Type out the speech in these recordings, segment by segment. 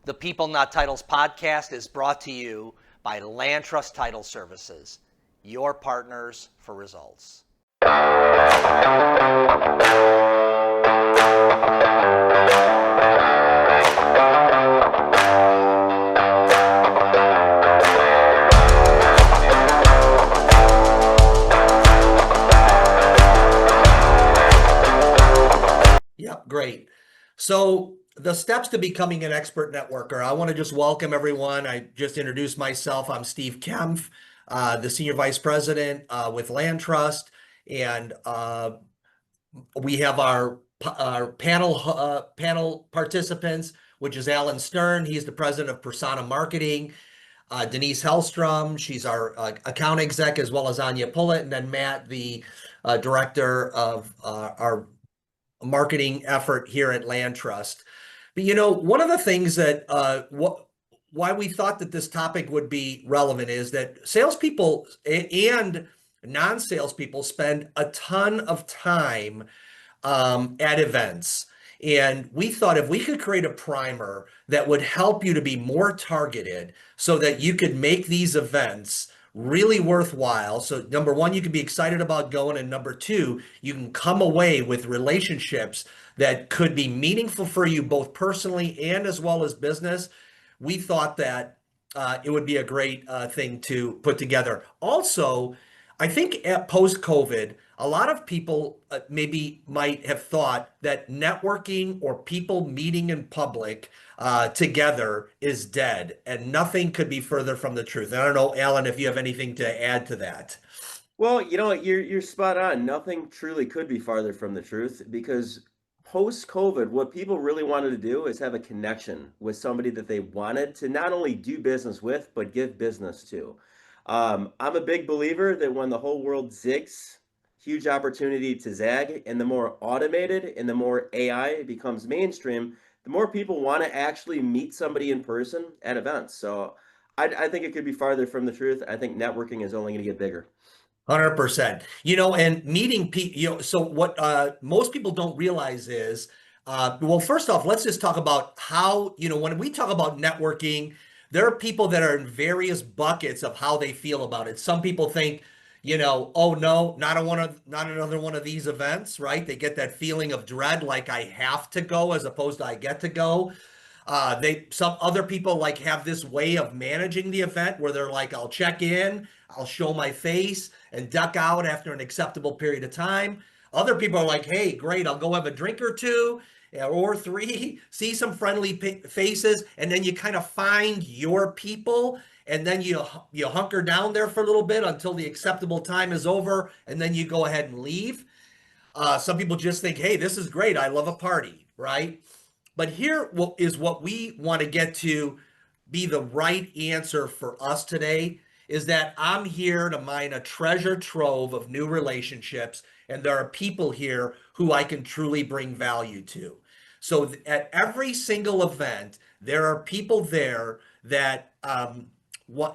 The People Not Titles podcast is brought to you by Land Trust Title Services, your partners for results. Yep, great. So the steps to becoming an expert networker. I want to just welcome everyone. I just introduced myself. I'm Steve Kempf, the Senior Vice President with Land Trust. And we have our panel participants, which is Alan Stern. He's the President of Persona Marketing. Denise Hellstrom, she's our account exec, as well as Anya Pullet. And then Matt, the Director of our marketing effort here at Land Trust. But one of the things that why we thought that this topic would be relevant is that salespeople and non-salespeople spend a ton of time at events. And we thought if we could create a primer that would help you to be more targeted so that you could make these events really worthwhile. So number one, you can be excited about going, and number two, you can come away with relationships that could be meaningful for you both personally and as well as business. We thought that it would be a great thing to put together. Also, I think at post-COVID, a lot of people maybe might have thought that networking or people meeting in public together is dead, and nothing could be further from the truth. And I don't know, Alan, if you have anything to add to that. Well, you're spot on. Nothing truly could be farther from the truth, because post-COVID, what people really wanted to do is have a connection with somebody that they wanted to not only do business with, but give business to. I'm a big believer that when the whole world zigs, huge opportunity to zag, and the more automated and the more AI becomes mainstream, the more people want to actually meet somebody in person at events. So I think it could be farther from the truth. I think networking is only going to get bigger. 100%. And meeting people, so what most people don't realize is, well, first off, let's just talk about how, when we talk about networking, there are people that are in various buckets of how they feel about it. Some people think, oh no, not another one of these events, right? They get that feeling of dread, like I have to go as opposed to I get to go. Some other people have this way of managing the event where they're like, I'll check in, I'll show my face and duck out after an acceptable period of time. Other people are like, hey, great, I'll go have a drink or two or three, see some friendly faces, and then you kind of find your people, and then you hunker down there for a little bit until the acceptable time is over, and then you go ahead and leave. Some people just think, hey, this is great, I love a party, right? But here is what we want to get to be the right answer for us today, is that I'm here to mine a treasure trove of new relationships, and there are people here who I can truly bring value to. So at every single event, there are people there that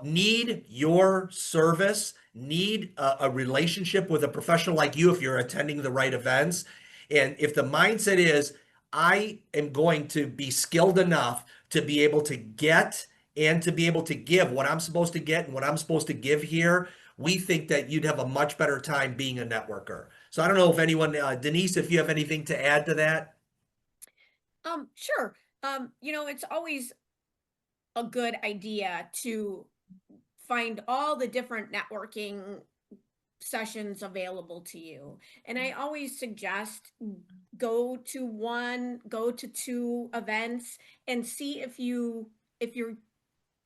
need your service, need a relationship with a professional like you if you're attending the right events. And if the mindset is, I am going to be skilled enough to be able to get and to be able to give what I'm supposed to get and what I'm supposed to give here, we think that you'd have a much better time being a networker. So I don't know if anyone, Denise, if you have anything to add to that. Sure. It's always a good idea to find all the different networking sessions available to you. And I always suggest go to two events and see if you're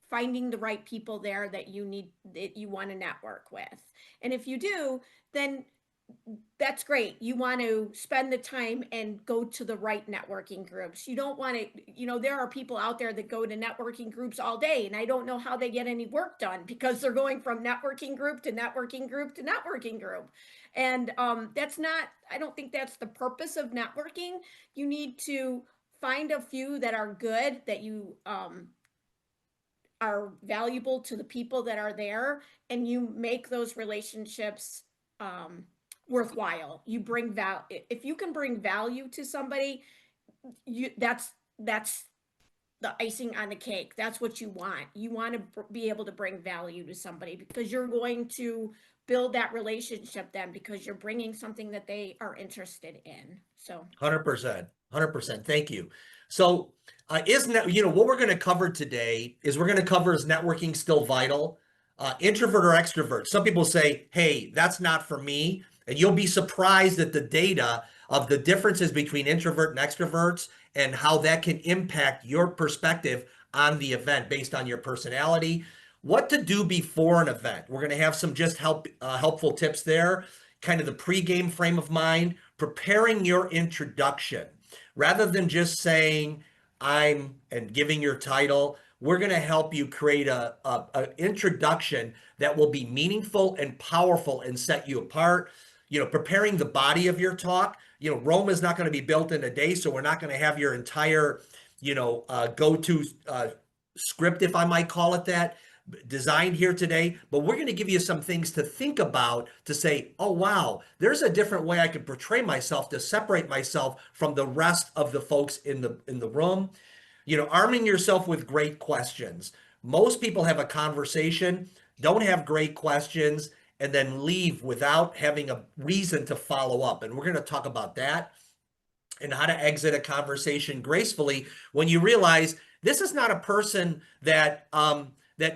finding the right people there that you want to network with. And if you do, then that's great. You want to spend the time and go to the right networking groups. You don't want to, there are people out there that go to networking groups all day, and I don't know how they get any work done because they're going from networking group to networking group to networking group. And I don't think that's the purpose of networking. You need to find a few that are good, that you are valuable to the people that are there, and you make those relationships worthwhile. You bring if you can bring value to somebody, that's the icing on the cake. That's what you want. You want to be able to bring value to somebody because you're going to build that relationship then because you're bringing something that they are interested in. So 100%, 100%. Thank you. So, isn't that, what we're going to cover today is we're going to cover is networking still vital? Introvert or extrovert? Some people say, hey, that's not for me. And you'll be surprised at the data of the differences between introvert and extroverts and how that can impact your perspective on the event based on your personality. What to do before an event. We're going to have some just helpful tips there, kind of the pregame frame of mind, preparing your introduction. Rather than just saying, and giving your title, we're going to help you create a introduction that will be meaningful and powerful and set you apart. Preparing the body of your talk. Rome is not going to be built in a day, so we're not going to have your entire, go-to script, if I might call it that, designed here today, but we're going to give you some things to think about to say, oh, wow, there's a different way I can portray myself to separate myself from the rest of the folks in the room. Arming yourself with great questions. Most people have a conversation, don't have great questions, and then leave without having a reason to follow up. And we're going to talk about that and how to exit a conversation gracefully when you realize this is not a person that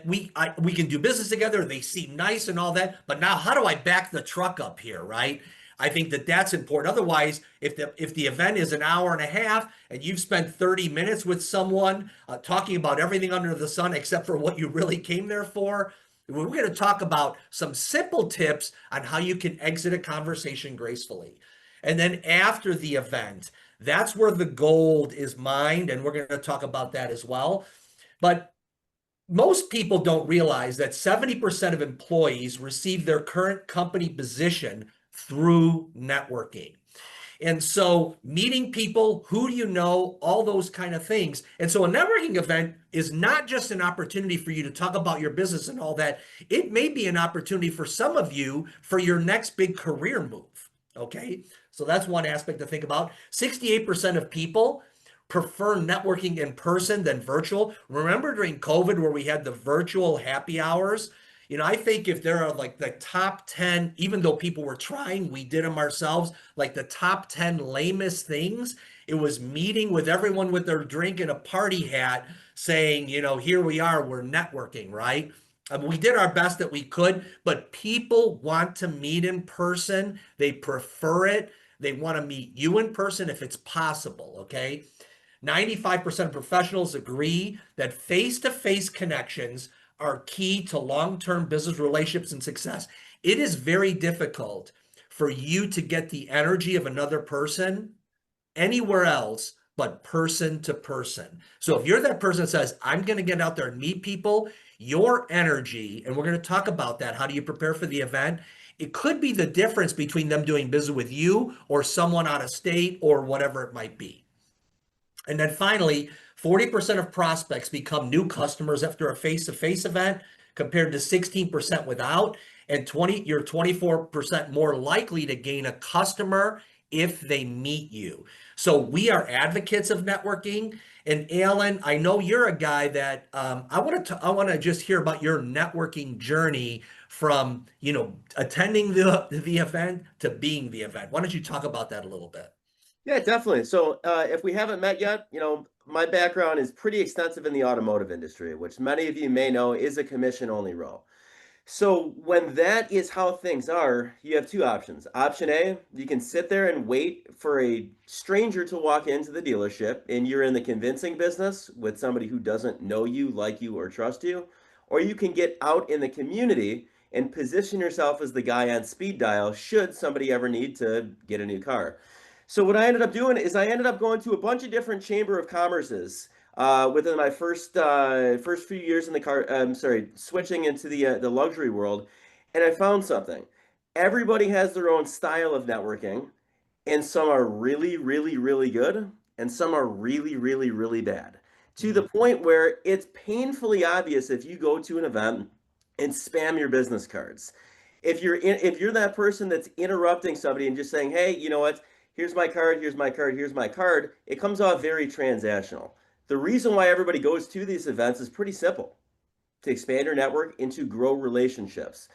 we can do business together. They seem nice and all that, but now how do I back the truck up here, right? I think that that's important. Otherwise, if the event is an hour and a half and you've spent 30 minutes with someone talking about everything under the sun except for what you really came there for, we're going to talk about some simple tips on how you can exit a conversation gracefully. And then after the event, that's where the gold is mined, and we're going to talk about that as well. But most people don't realize that 70% of employees receive their current company position through networking. And so meeting people, who do you know, all those kind of things. And so a networking event is not just an opportunity for you to talk about your business and all that. It may be an opportunity for some of you for your next big career move. Okay. So that's one aspect to think about. 68% of people prefer networking in person than virtual. Remember during COVID where we had the virtual happy hours? I think if there are like the top 10, even though people were trying, we did them ourselves, like the top 10 lamest things, it was meeting with everyone with their drink and a party hat saying, here we are, we're networking, right? We did our best that we could, but people want to meet in person. They prefer it. They want to meet you in person if it's possible, okay? 95% of professionals agree that face-to-face connections are key to long-term business relationships and success. It is very difficult for you to get the energy of another person anywhere else but person to person. So if you're that person that says, I'm going to get out there and meet people, your energy, and we're going to talk about that, how do you prepare for the event? It could be the difference between them doing business with you or someone out of state or whatever it might be. And then finally, 40% of prospects become new customers after a face-to-face event compared to 16% without, and you're 24% more likely to gain a customer if they meet you. So we are advocates of networking. And Alan, I know you're a guy that I want to just hear about your networking journey from, attending the event to being the event. Why don't you talk about that a little bit? Yeah, definitely. So if we haven't met yet, my background is pretty extensive in the automotive industry, which many of you may know is a commission-only role. So when that is how things are, you have two options. Option A, you can sit there and wait for a stranger to walk into the dealership and you're in the convincing business with somebody who doesn't know you, like you, or trust you. Or you can get out in the community and position yourself as the guy on speed dial should somebody ever need to get a new car. So what I ended up doing is I ended up going to a bunch of different Chamber of Commerces within my first few years in the car. Switching into the luxury world, and I found something. Everybody has their own style of networking, and some are really, really, really good, and some are really, really, really bad. To the point where it's painfully obvious if you go to an event and spam your business cards. If you're that person that's interrupting somebody and just saying, hey, you know what? Here's my card, here's my card, here's my card. It comes off very transactional. The reason why everybody goes to these events is pretty simple: to expand your network and to grow relationships.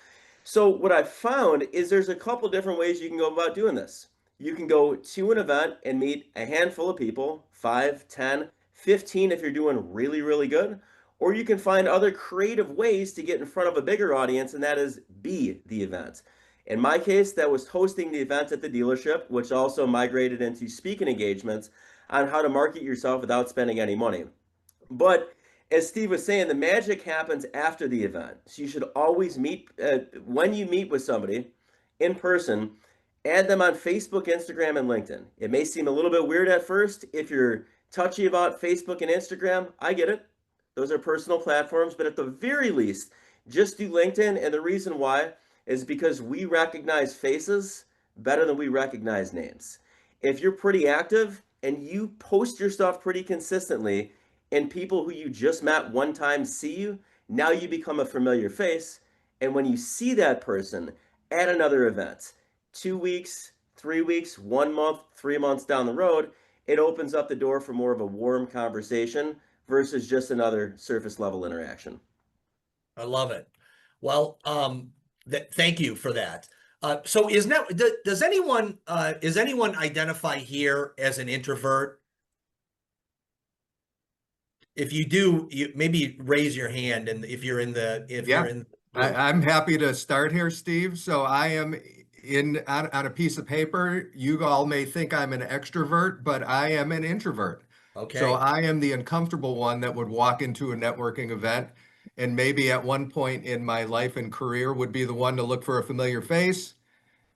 So what I've found is there's a couple different ways you can go about doing this. You can go to an event and meet a handful of people, 5, 10, 15 if you're doing really, really good, or you can find other creative ways to get in front of a bigger audience, and that is be the event. In my case, that was hosting the event at the dealership, which also migrated into speaking engagements on how to market yourself without spending any money. But as Steve was saying, the magic happens after the event. So you should always meet, when you meet with somebody in person, add them on Facebook, Instagram, and LinkedIn. It may seem a little bit weird at first. If you're touchy about Facebook and Instagram, I get it. Those are personal platforms, but at the very least, just do LinkedIn. And the reason why is because we recognize faces better than we recognize names. If you're pretty active and you post your stuff pretty consistently, and people who you just met one time see you, now you become a familiar face. And when you see that person at another event, 2 weeks, 3 weeks, 1 month, 3 months down the road, it opens up the door for more of a warm conversation versus just another surface level interaction. I love it. Well, thank you for that. So does anyone identify here as an introvert? If you do, you maybe raise your hand, and if you're in the I'm happy to start here, Steve. So I am on a piece of paper. You all may think I'm an extrovert, but I am an introvert. Okay. So I am the uncomfortable one that would walk into a networking event, and maybe at one point in my life and career would be the one to look for a familiar face,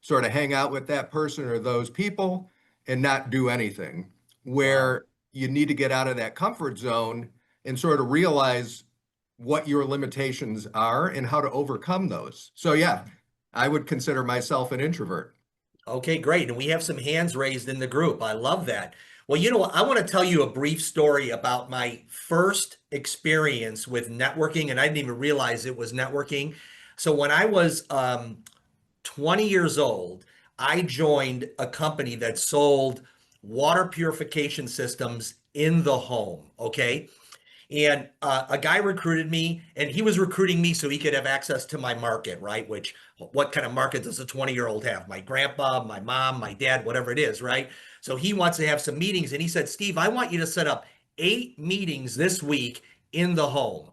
sort of hang out with that person or those people, and not do anything. Where you need to get out of that comfort zone and sort of realize what your limitations are and how to overcome those. So yeah, I would consider myself an introvert. Okay, great. And we have some hands raised in the group. I love that. Well, you know what? I want to tell you a brief story about my first experience with networking, and I didn't even realize it was networking. So when I was 20 years old, I joined a company that sold water purification systems in the home, okay? And a guy recruited me, and he was recruiting me so he could have access to my market, right? Which, what kind of market does a 20-year-old have? My grandpa, my mom, my dad, whatever it is, right? So he wants to have some meetings, and he said, Steve, I want you to set up 8 meetings this week in the home.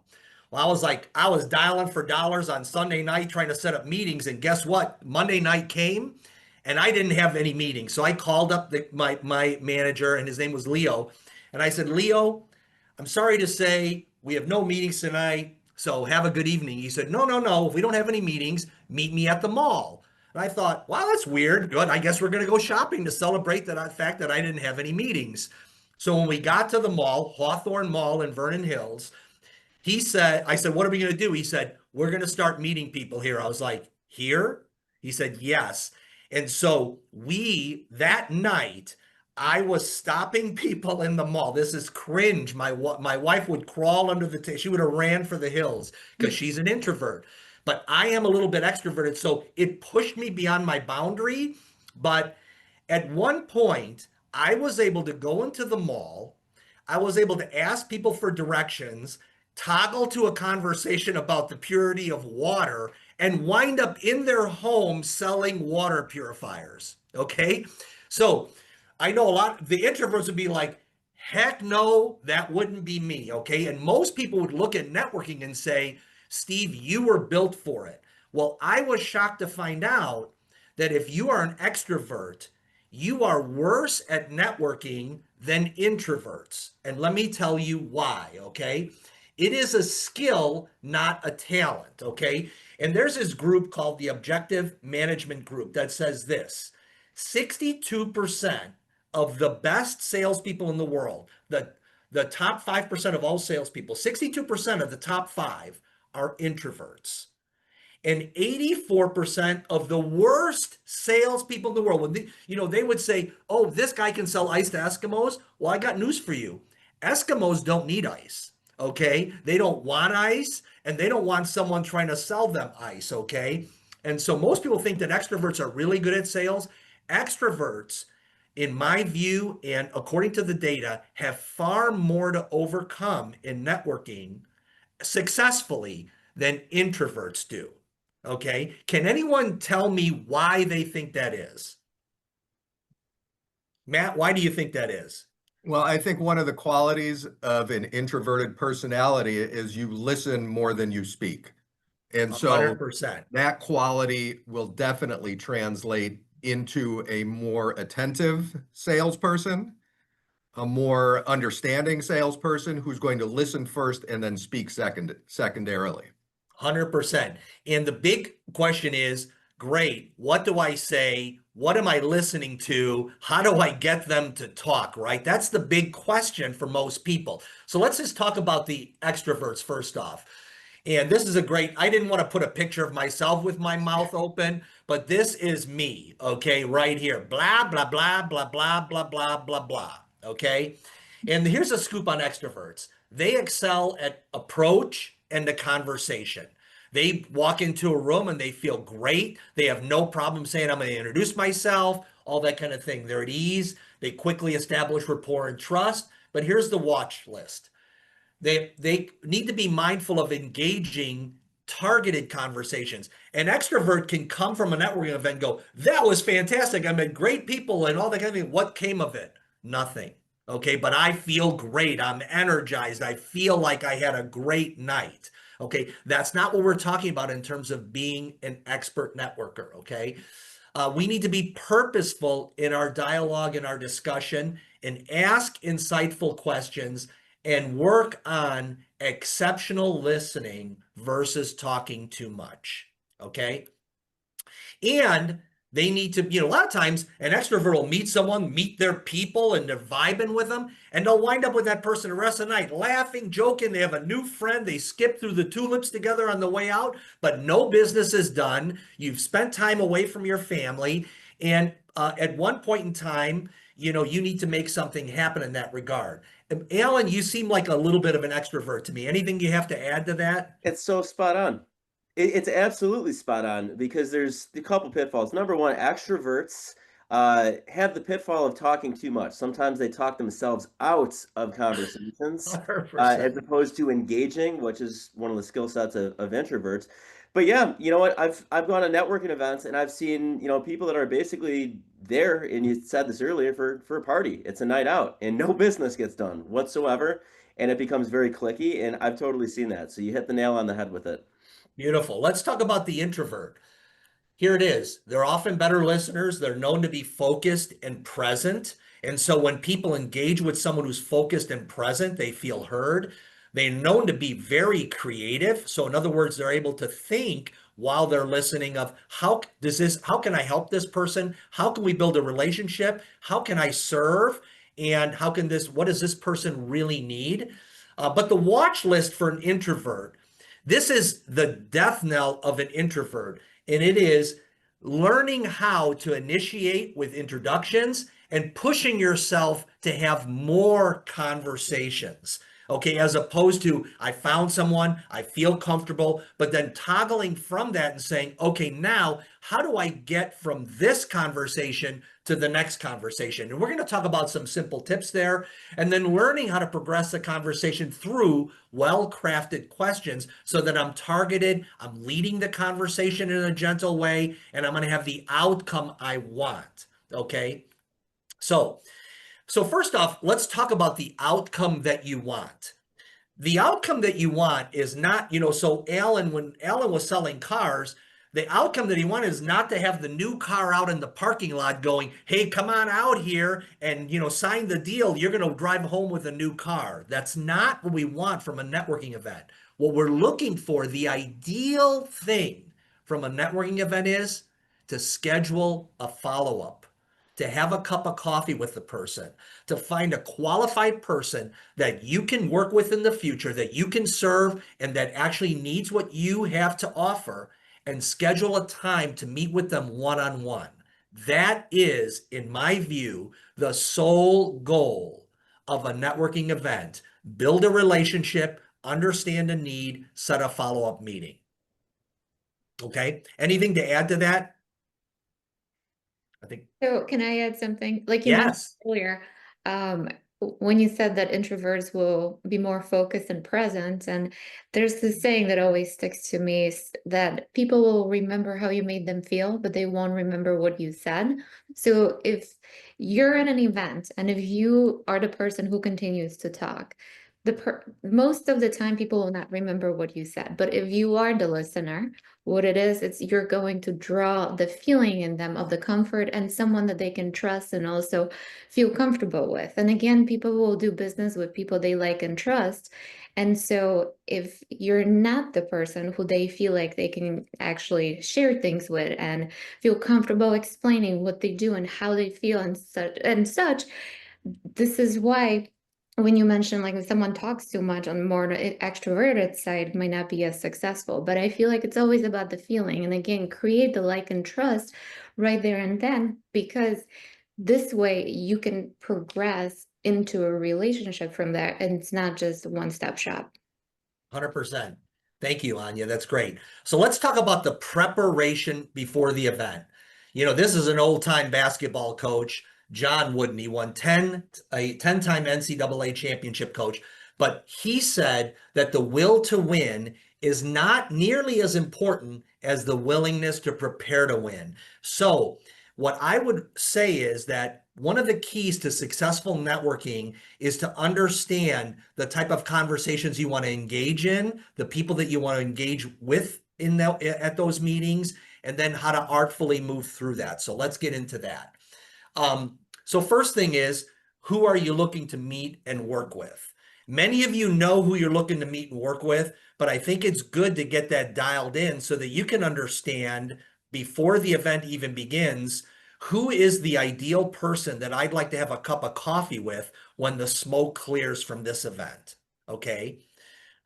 Well, I was dialing for dollars on Sunday night trying to set up meetings, and guess what? Monday night came, and I didn't have any meetings. So I called up my manager, and his name was Leo, and I said, Leo, I'm sorry to say we have no meetings tonight, so have a good evening. He said, no. If we don't have any meetings, meet me at the mall. And I thought, wow, that's weird. Good. I guess we're going to go shopping to celebrate that fact that I didn't have any meetings. So when we got to the mall, Hawthorne Mall in Vernon Hills, I said, what are we going to do? He said, we're going to start meeting people here. I was like, here? He said, yes. And so that night, I was stopping people in the mall. This is cringe. My wife would crawl under the table. She would have ran for the hills because she's an introvert. But I am a little bit extroverted, so it pushed me beyond my boundary. But at one point, I was able to go into the mall. I was able to ask people for directions, toggle to a conversation about the purity of water, and wind up in their home selling water purifiers. Okay? So I know the introverts would be like, heck no, that wouldn't be me, okay? And most people would look at networking and say, Steve, you were built for it. Well, I was shocked to find out that if you are an extrovert, you are worse at networking than introverts. And let me tell you why, okay? It is a skill, not a talent, okay? And there's this group called the Objective Management Group that says this: 62% of the best salespeople in the world, the top 5% of all salespeople, 62% of the top 5 are introverts. And 84% of the worst salespeople in the world, when they would say, oh, this guy can sell ice to Eskimos. Well, I got news for you. Eskimos don't need ice, okay? They don't want ice, and they don't want someone trying to sell them ice, okay? And so most people think that extroverts are really good at sales. Extroverts, in my view, and according to the data, have far more to overcome in networking successfully than introverts do. Okay. Can anyone tell me why they think that is? Matt, why do you think that is? Well, I think one of the qualities of an introverted personality is you listen more than you speak. And so 100%. that quality will definitely translate into a more attentive salesperson, a more understanding salesperson who's going to listen first and then speak secondarily. 100%. And the big question is, great, what do I say? What am I listening to? How do I get them to talk, right? That's the big question for most people. So let's just talk about the extroverts first off. And this is a great, I didn't want to put a picture of myself with my mouth open, but this is me, okay, right here. Blah, blah, blah, blah, blah, blah, blah, blah, blah, okay? And here's a scoop on extroverts. They excel at approach and the conversation. They walk into a room and they feel great. They have no problem saying, I'm going to introduce myself, all that kind of thing. They're at ease. They quickly establish rapport and trust. But here's the watch list. They need to be mindful of engaging targeted conversations. An extrovert can come from a networking event and go, that was fantastic. I met great people and all that kind of thing. What came of it? Nothing. Okay, but I feel great. I'm energized. I feel like I had a great night. Okay, that's not what we're talking about in terms of being an expert networker. Okay, we need to be purposeful in our dialogue and our discussion and ask insightful questions and work on exceptional listening versus talking too much. Okay, and they need to, a lot of times an extrovert will meet someone, meet their people, and they're vibing with them, and they'll wind up with that person the rest of the night, laughing, joking. They have a new friend. They skip through the tulips together on the way out, but no business is done. You've spent time away from your family, and at one point in time, you need to make something happen in that regard. Alan, you seem like a little bit of an extrovert to me. Anything you have to add to that? It's so spot on. It's absolutely spot on because there's a couple pitfalls. Number one, extroverts have the pitfall of talking too much. Sometimes they talk themselves out of conversations 100%. as opposed to engaging, which is one of the skill sets of introverts. But yeah, you know what? I've gone to networking events and I've seen, people that are basically there, and you said this earlier, for a party. It's a night out and no business gets done whatsoever. And it becomes very cliquey. And I've totally seen that. So you hit the nail on the head with it. Beautiful. Let's talk about the introvert. Here it is. They're often better listeners. They're known to be focused and present. And so when people engage with someone who's focused and present, they feel heard. They're known to be very creative. So in other words, they're able to think while they're listening of how can I help this person? How can we build a relationship? How can I serve? And what does this person really need? But the watch list for an introvert, this is the death knell of an introvert, and it is learning how to initiate with introductions and pushing yourself to have more conversations. Okay, as opposed to I found someone, I feel comfortable, but then toggling from that and saying, okay, now how do I get from this conversation to the next conversation? And we're going to talk about some simple tips there, and then learning how to progress the conversation through well-crafted questions so that I'm targeted, I'm leading the conversation in a gentle way, and I'm going to have the outcome I want. Okay, so first off, let's talk about the outcome that you want. The outcome that you want is not, so when Alan was selling cars, the outcome that he wanted is not to have the new car out in the parking lot going, hey, come on out here and, sign the deal. You're going to drive home with a new car. That's not what we want from a networking event. What we're looking for, the ideal thing from a networking event is to schedule a follow-up, to have a cup of coffee with the person, to find a qualified person that you can work with in the future, that you can serve, and that actually needs what you have to offer, and schedule a time to meet with them one-on-one. That is, in my view, the sole goal of a networking event. Build a relationship, understand a need, set a follow-up meeting. Okay? Anything to add to that? I think, So can I add something? Like you mentioned yes, earlier, um, when you said that introverts will be more focused and present, and there's this saying that always sticks to me is that people will remember how you made them feel, but they won't remember what you said. So if you're at an event and if you are the person who continues to talk, most of the time people will not remember what you said. But if you are the listener, what it is, it's you're going to draw the feeling in them of the comfort and someone that they can trust and also feel comfortable with. And again, people will do business with people they like and trust. And so if you're not the person who they feel like they can actually share things with and feel comfortable explaining what they do and how they feel and such, this is why when you mention like if someone talks too much on more extroverted side might not be as successful, but I feel like it's always about the feeling, and again create the like and trust right there and then, because this way you can progress into a relationship from there and it's not just one-stop shop. 100%. Thank you, Anya. That's great. So let's talk about the preparation before the event. This is an old-time basketball coach, John Wooden. He won a 10-time NCAA championship coach, but he said that the will to win is not nearly as important as the willingness to prepare to win. So what I would say is that one of the keys to successful networking is to understand the type of conversations you want to engage in, the people that you want to engage with at those meetings, and then how to artfully move through that. So let's get into that. So first thing is, who are you looking to meet and work with? Many of you know who you're looking to meet and work with, but I think it's good to get that dialed in so that you can understand before the event even begins, who is the ideal person that I'd like to have a cup of coffee with when the smoke clears from this event? Okay.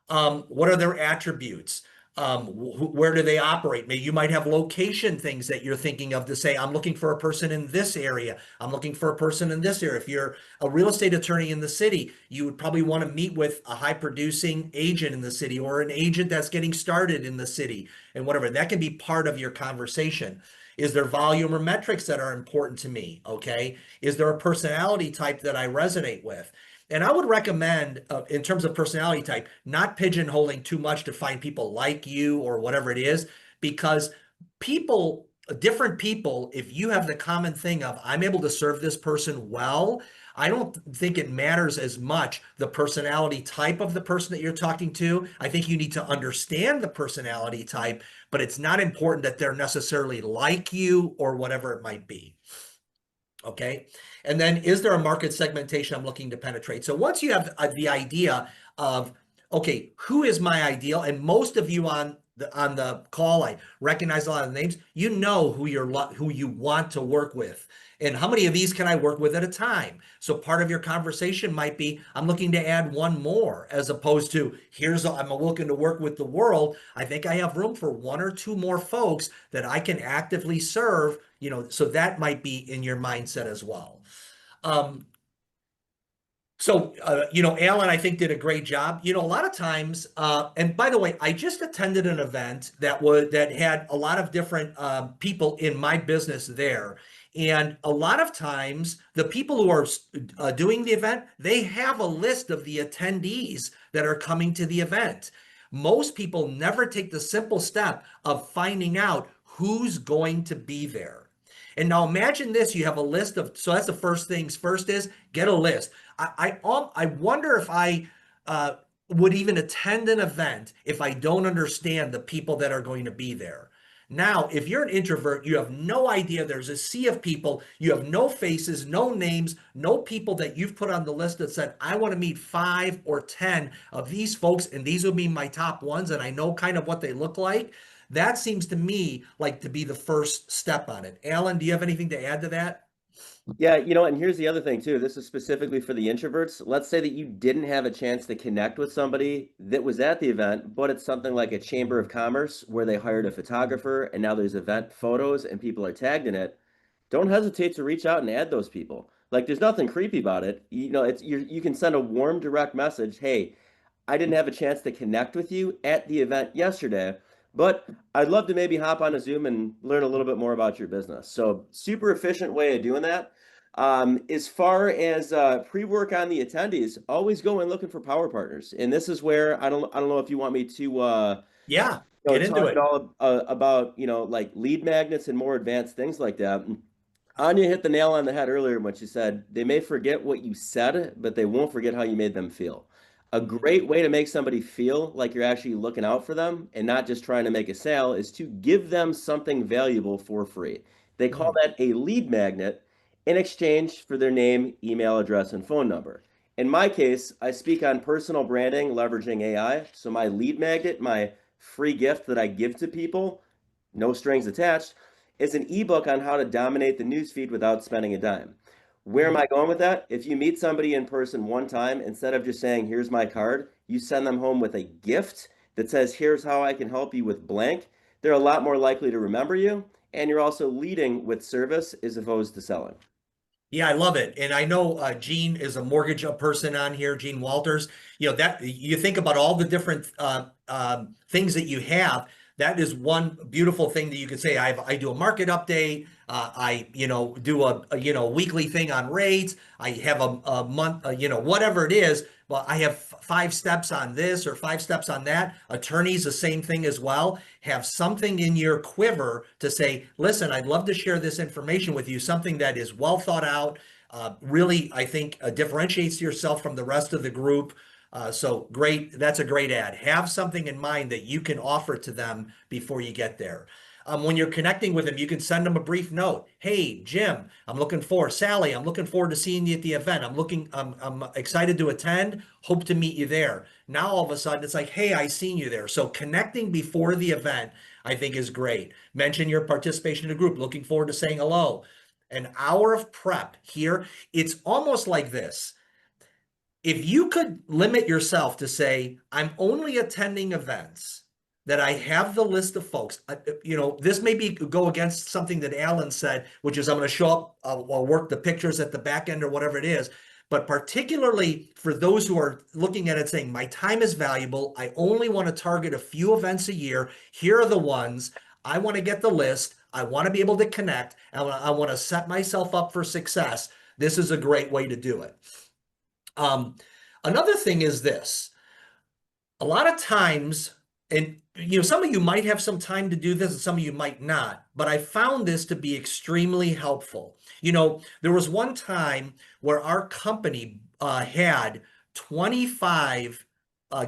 What are their attributes? Where do they operate? Maybe you might have location things that you're thinking of to say, I'm looking for a person in this area. I'm looking for a person in this area. If you're a real estate attorney in the city, you would probably want to meet with a high producing agent in the city or an agent that's getting started in the city and whatever. That can be part of your conversation. Is there volume or metrics that are important to me? Okay. Is there a personality type that I resonate with? And I would recommend, in terms of personality type, not pigeonholing too much to find people like you or whatever it is, because different people, if you have the common thing of, I'm able to serve this person well, I don't think it matters as much the personality type of the person that you're talking to. I think you need to understand the personality type, but it's not important that they're necessarily like you or whatever it might be. Okay. And then is there a market segmentation I'm looking to penetrate? So once you have the idea of, okay, who is my ideal? And most of you on the call, I recognize a lot of the names, you know who you want to work with. And how many of these can I work with at a time? So part of your conversation might be, I'm looking to add one more, as opposed to, I'm looking to work with the world. I think I have room for one or two more folks that I can actively serve, so that might be in your mindset as well. Alan, I think, did a great job. A lot of times, and by the way, I just attended an event that had a lot of different people in my business there. And a lot of times, the people who are doing the event, they have a list of the attendees that are coming to the event. Most people never take the simple step of finding out who's going to be there. And now imagine this, you have a list so that's the first things first is get a list. I wonder if I would even attend an event if I don't understand the people that are going to be there. Now, if you're an introvert, you have no idea. There's a sea of people. You have no faces, no names, no people that you've put on the list that said, I want to meet 5 or 10 of these folks, and these will be my top ones, and I know kind of what they look like. That seems to me like to be the first step on it. Alan, do you have anything to add to that? Yeah, and here's the other thing too. This is specifically for the introverts. Let's say that you didn't have a chance to connect with somebody that was at the event, but it's something like a chamber of commerce where they hired a photographer and now there's event photos and people are tagged in it. Don't hesitate to reach out and add those people. Like there's nothing creepy about it. You can send a warm, direct message. Hey, I didn't have a chance to connect with you at the event yesterday, But I'd love to maybe hop on a Zoom and learn a little bit more about your business. So super efficient way of doing that. As far as pre-work on the attendees, always go in looking for power partners. And this is where I don't know if you want me to Yeah, get into talk it. at all about, like lead magnets and more advanced things like that. Anya hit the nail on the head earlier when she said they may forget what you said, but they won't forget how you made them feel. A great way to make somebody feel like you're actually looking out for them and not just trying to make a sale is to give them something valuable for free. They call that a lead magnet in exchange for their name, email address, and phone number. In my case, I speak on personal branding leveraging AI. So my lead magnet, my free gift that I give to people, no strings attached, is an ebook on how to dominate the newsfeed without spending a dime. Where am I going with that? If you meet somebody in person one time, instead of just saying, here's my card, you send them home with a gift that says, here's how I can help you with blank. They're a lot more likely to remember you. And you're also leading with service as opposed to selling. Yeah, I love it. And I know Gene is a mortgage person on here, Gene Walters. That you think about all the different things that you have. That is one beautiful thing that you could say. I do a market update. I do a weekly thing on rates. I have a month, whatever it is. Well, I have 5 steps on this or 5 steps on that. Attorneys, the same thing as well. Have something in your quiver to say, listen, I'd love to share this information with you, something that is well thought out, really, I think, differentiates yourself from the rest of the group. So great, that's a great ad. Have something in mind that you can offer to them before you get there. When you're connecting with them, you can send them a brief note. Hey, Jim, Sally, I'm looking forward to seeing you at the event. I'm excited to attend. Hope to meet you there. Now, all of a sudden, it's like, hey, I seen you there. So connecting before the event, I think is great. Mention your participation in a group. Looking forward to saying hello. An hour of prep here. It's almost like this. If you could limit yourself to say, I'm only attending events that I have the list of folks, this may go against something that Alan said, which is I'm going to show up, I'll work the pictures at the back end or whatever it is. But particularly for those who are looking at it saying, my time is valuable, I only want to target a few events a year. Here are the ones. I want to get the list. I want to be able to connect. I want to set myself up for success. This is a great way to do it. Another thing is this. A lot of times, and some of you might have some time to do this and some of you might not, but I found this to be extremely helpful. There was one time where our company had 25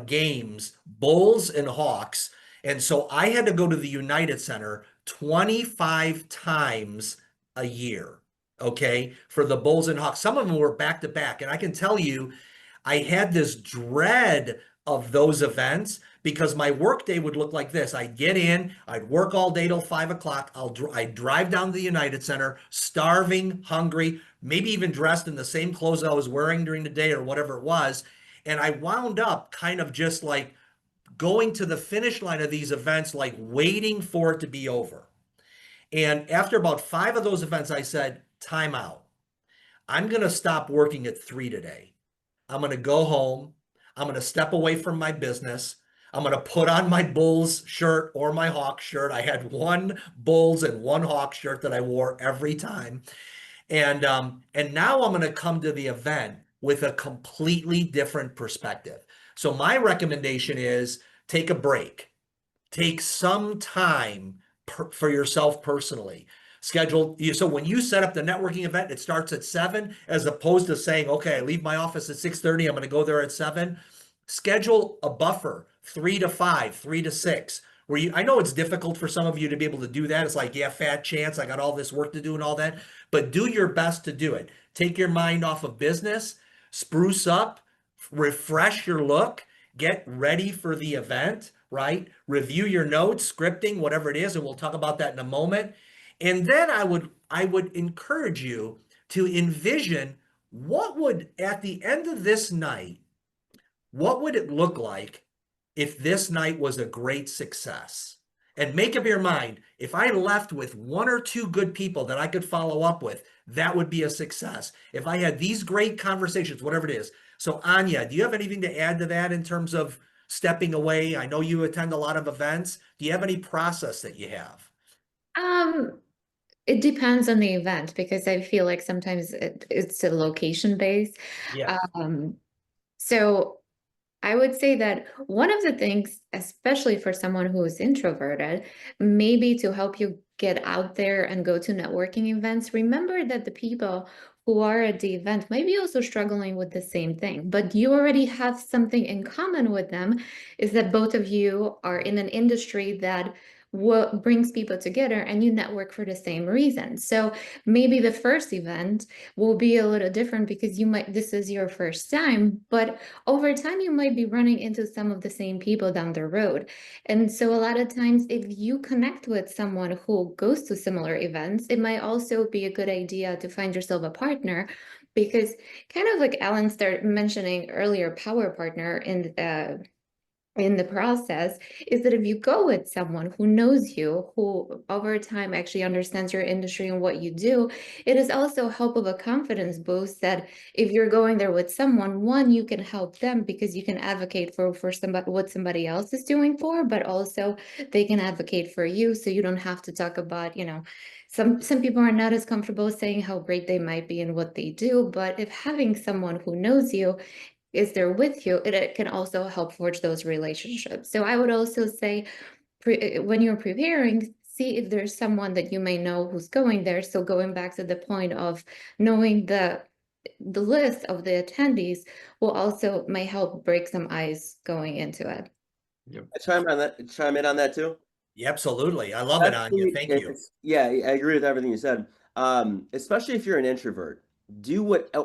games, Bulls and Hawks, and so I had to go to the United Center 25 times a year, okay, for the Bulls and Hawks. Some of them were back to back, and I can tell you, I had this dread of those events because my workday would look like this. I'd get in, I'd work all day till 5 o'clock. I'd drive down to the United Center, starving, hungry, maybe even dressed in the same clothes I was wearing during the day or whatever it was. And I wound up kind of just like going to the finish line of these events, like waiting for it to be over. And after about 5 of those events, I said, time out. I'm going to stop working at 3 today. I'm going to go home. I'm going to step away from my business. I'm going to put on my Bulls shirt or my Hawk shirt. I had one Bulls and one Hawk shirt that I wore every time. And now I'm going to come to the event with a completely different perspective. So my recommendation is take a break. Take some time for yourself personally. Schedule. So when you set up the networking event, it starts at 7, as opposed to saying, okay, I leave my office at 6:30. I'm going to go there at 7. Schedule a buffer, 3 to 5, 3 to 6. I know it's difficult for some of you to be able to do that. It's like, yeah, fat chance. I got all this work to do and all that. But do your best to do it. Take your mind off of business, spruce up, refresh your look, get ready for the event, right? Review your notes, scripting, whatever it is, and we'll talk about that in a moment. And then I would encourage you to envision what would, at the end of this night, what would it look like if this night was a great success? And make up your mind, if I left with 1 or 2 good people that I could follow up with, that would be a success. If I had these great conversations, whatever it is. So Anya, do you have anything to add to that in terms of stepping away? I know you attend a lot of events. Do you have any process that you have? It depends on the event because I feel like sometimes it's a location based. Yeah. So I would say that one of the things, especially for someone who is introverted, maybe to help you get out there and go to networking events, remember that the people who are at the event might be also struggling with the same thing, but you already have something in common with them, is that both of you are in an industry that what brings people together and you network for the same reason. So maybe the first event will be a little different because this is your first time, but over time you might be running into some of the same people down the road. And so a lot of times if you connect with someone who goes to similar events, it might also be a good idea to find yourself a partner, because kind of like Alan started mentioning earlier, power partner in the process, is that if you go with someone who knows you, who over time actually understands your industry and what you do, it is also help of a confidence boost that if you're going there with someone, one, you can help them because you can advocate for somebody what somebody else is doing for, but also they can advocate for you, so you don't have to talk about, some people are not as comfortable saying how great they might be in what they do, but if having someone who knows you is there with you, it can also help forge those relationships. So I would also say, when you're preparing, see if there's someone that you may know who's going there. So going back to the point of knowing the list of the attendees will also may help break some ice going into it. Yep. Chime in on that too. Yeah, absolutely. I love it, Anya. Thank you. Yeah, I agree with everything you said. Especially if you're an introvert,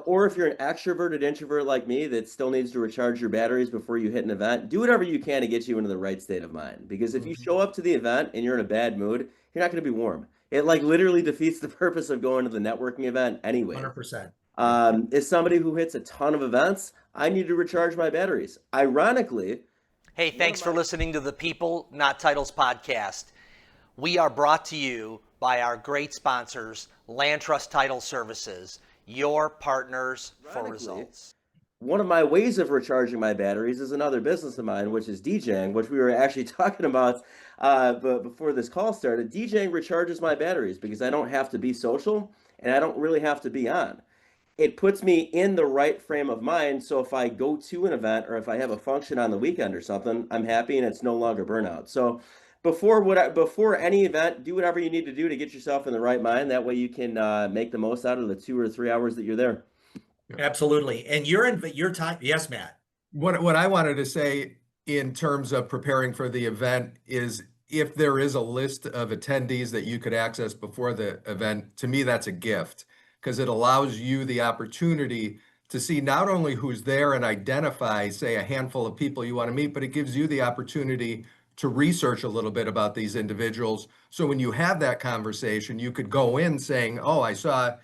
or if you're an extroverted introvert like me that still needs to recharge your batteries before you hit an event, do whatever you can to get you into the right state of mind. Because if you show up to the event and you're in a bad mood, you're not going to be warm. It like literally defeats the purpose of going to the networking event anyway. 100%. As somebody who hits a ton of events, I need to recharge my batteries. Ironically, Hey, thanks for listening to the People Not Titles podcast. We are brought to you by our great sponsors, Land Trust Title Services, your partners for results. one of my ways of recharging my batteries is another business of mine, which is DJing, which we were actually talking about but before this call started. DJing recharges my batteries because I don't have to be social and I don't really have to be on. It puts me in the right frame of mind. So if I go to an event or if I have a function on the weekend or something, I'm happy and it's no longer burnout. So before any event, do whatever you need to do to get yourself in the right mind. That way you can make the most out of the 2 or 3 hours that you're there. Absolutely. And you're in your time. Yes, Matt. What I wanted to say in terms of preparing for the event is, if there is a list of attendees that you could access before the event, to me, that's a gift, because it allows you the opportunity to see not only who's there and identify, say, a handful of people you want to meet, but it gives you the opportunity to research a little bit about these individuals. So when you have that conversation, you could go in saying, oh, I saw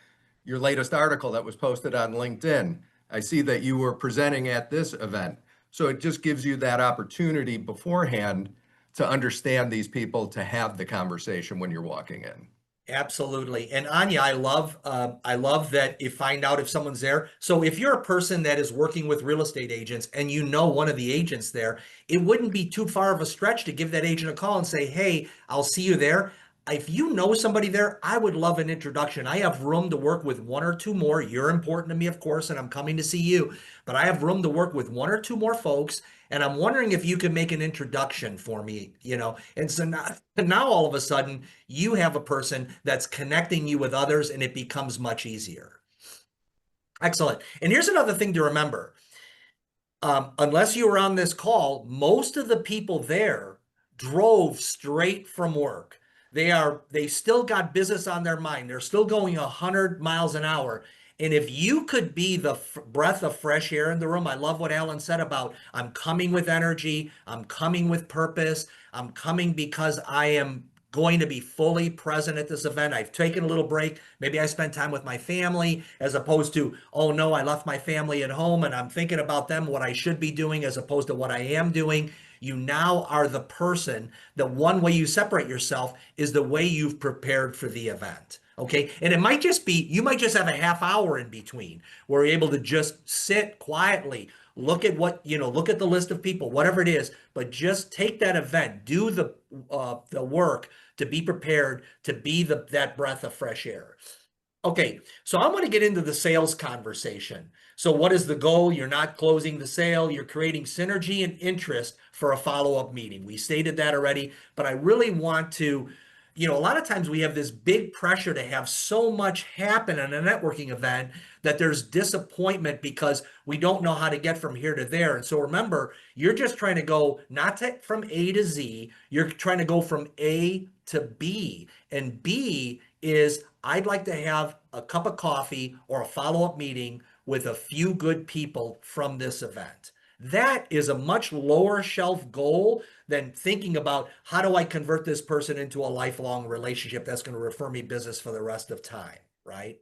your latest article that was posted on LinkedIn. I see that you were presenting at this event. So it just gives you that opportunity beforehand to understand these people, to have the conversation when you're walking in. Absolutely. And Anya, I love that you find out if someone's there. So if you're a person that is working with real estate agents and you know one of the agents there, it wouldn't be too far of a stretch to give that agent a call and say, hey, I'll see you there. If you know somebody there, I would love an introduction. I have room to work with one or two more. You're important to me, of course, and I'm coming to see you. But I have room to work with one or two more folks. And I'm wondering if you could make an introduction for me, And so now all of a sudden, you have a person that's connecting you with others, and it becomes much easier. Excellent. And here's another thing to remember. Unless you were on this call, most of the people there drove straight from work. They still got business on their mind. They're still going 100 miles an hour. And if you could be the breath of fresh air in the room, I love what Alan said about, I'm coming with energy, I'm coming with purpose, I'm coming because I am going to be fully present at this event. I've taken a little break. Maybe I spent time with my family, as opposed to, oh no, I left my family at home and I'm thinking about them, what I should be doing, as opposed to what I am doing. You now are the person. The one way you separate yourself is the way you've prepared for the event. Okay. And it might just be, you might just have a half hour in between where you're able to just sit quietly, look at what, look at the list of people, whatever it is, but just take that event, do the work to be prepared to be that breath of fresh air. Okay, so I want to get into the sales conversation. So what is the goal? You're not closing the sale. You're creating synergy and interest for a follow-up meeting. We stated that already, but I really want to, a lot of times we have this big pressure to have so much happen in a networking event that there's disappointment because we don't know how to get from here to there. And so remember, you're just trying to go from A to Z. You're trying to go from A to B. And B is, I'd like to have a cup of coffee or a follow-up meeting with a few good people from this event. That is a much lower shelf goal than thinking about how do I convert this person into a lifelong relationship that's going to refer me business for the rest of time, right?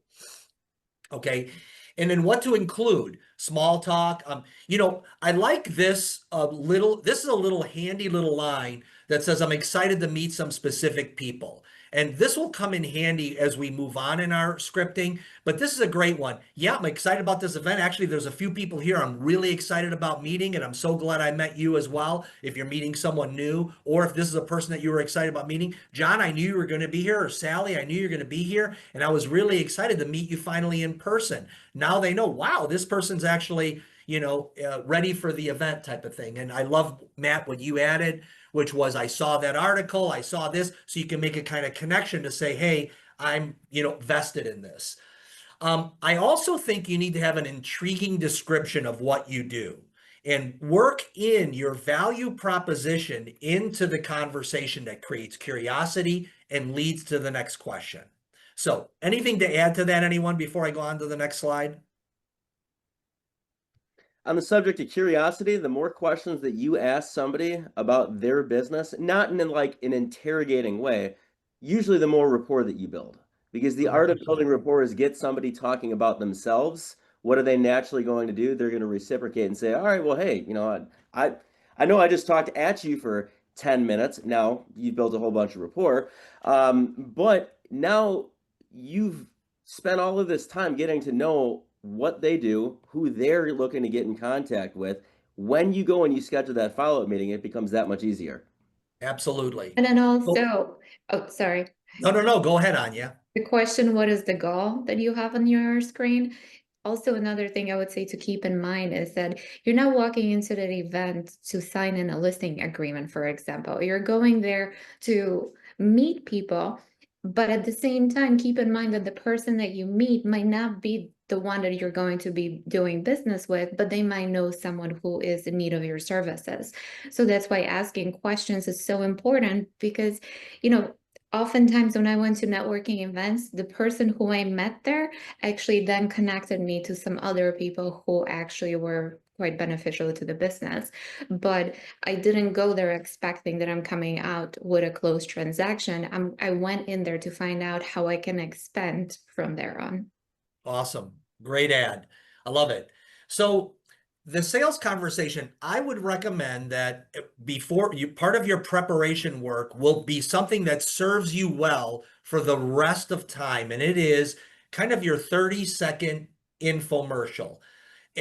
Okay. And then what to include? Small talk. I like this this is a little handy little line that says, I'm excited to meet some specific people. And this will come in handy as we move on in our scripting, but this is a great one. Yeah, I'm excited about this event. Actually, there's a few people here I'm really excited about meeting, and I'm so glad I met you as well. If you're meeting someone new, or if this is a person that you were excited about meeting, John, I knew you were going to be here, or Sally, I knew you were going to be here, and I was really excited to meet you finally in person. Now they know, wow, this person's actually, ready for the event type of thing. And I love, Matt, what you added, which was, I saw that article, I saw this, so you can make a kind of connection to say, hey, I'm, vested in this. I also think you need to have an intriguing description of what you do and work in your value proposition into the conversation that creates curiosity and leads to the next question. So anything to add to that, anyone, before I go on to the next slide? On the subject of curiosity, the more questions that you ask somebody about their business, not in like an interrogating way, usually the more rapport that you build. Because the art of building rapport is get somebody talking about themselves. What are they naturally going to do? They're going to reciprocate and say, all right, well, hey, I know I just talked at you for 10 minutes. Now you've built a whole bunch of rapport. But now you've spent all of this time getting to know what they do, who they're looking to get in contact with. When you go and you schedule that follow-up meeting, it becomes that much easier. Absolutely. And then also, oh, sorry. No, go ahead, Anya. The question, what is the goal that you have on your screen? Also, another thing I would say to keep in mind is that you're not walking into that event to sign in a listing agreement, for example. You're going there to meet people, but at the same time, keep in mind that the person that you meet might not be the one that you're going to be doing business with, but they might know someone who is in need of your services. So that's why asking questions is so important, because, oftentimes when I went to networking events, the person who I met there actually then connected me to some other people who actually were quite beneficial to the business. But I didn't go there expecting that I'm coming out with a closed transaction. I went in there to find out how I can expand from there on. Awesome. Great ad. I love it. So the sales conversation, I would recommend that part of your preparation work will be something that serves you well for the rest of time. And it is kind of your 30-second infomercial.